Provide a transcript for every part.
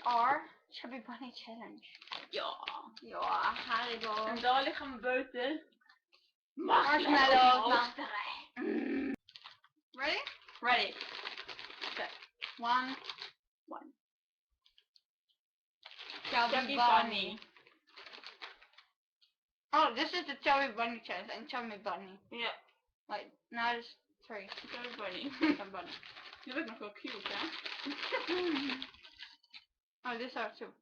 are Chubby Bunny Challenge. Ja. Ja, här är då En dag gaan we buiten marshmallows. roosteren. Ready? Ready. One. Chubby Chubby bunny. Bunny. Oh, this is the Chubby Bunny Challenge and Chubby Bunny. Ja. Like, now it's 3. Chubby bunny. Chubby Bunny. Du bent nog wel cute, hè? Oh, this are 2.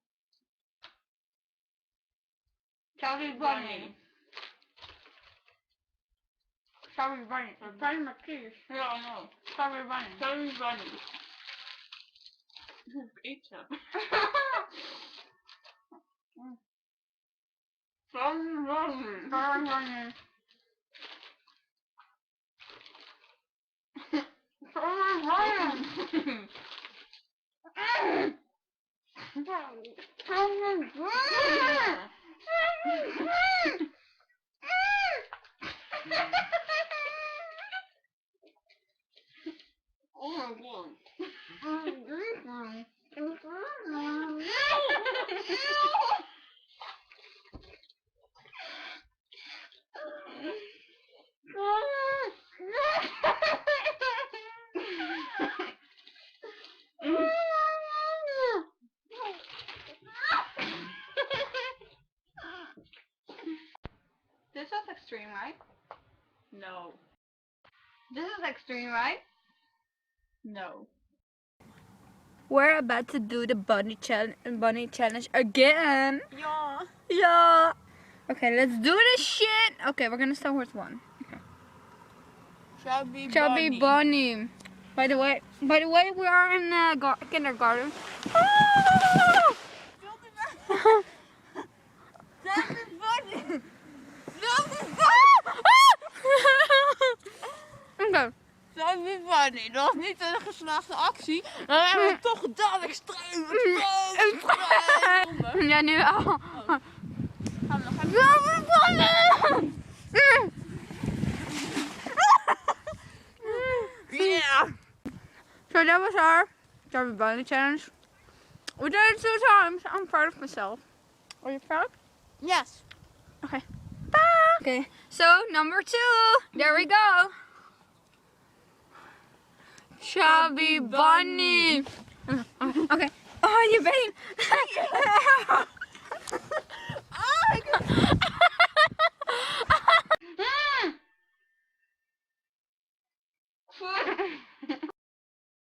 Chubby Bunny. Chubby Bunny. I'm trying my keys. Ja, I know. Chubby Bunny. Chubby bunny. Eat some. Chubby bunny. Chubby Bunny. Chubby Bunny. Oh my god. This was extreme, right? No. This is extreme, right? No. We're about to do the bunny challenge again. Ja. Yeah. Okay, let's do this shit. Okay, we're gonna start with 1. Chubby bunny. By the way, we are in kindergarten. Chubby bunny. Okay. Chubby bunny. Dat was niet een geslaagde actie. Maar we hebben het toch gedaan. Extreem. Ja, nu al. Gaan we nog even. Yeah. So that was our Chubby Bunny challenge. We did it 2 times. I'm proud of myself. Are you proud? Yes. Okay. Okay. So number 2. There we go. Chubby Bunny. Okay. Oh, you bang.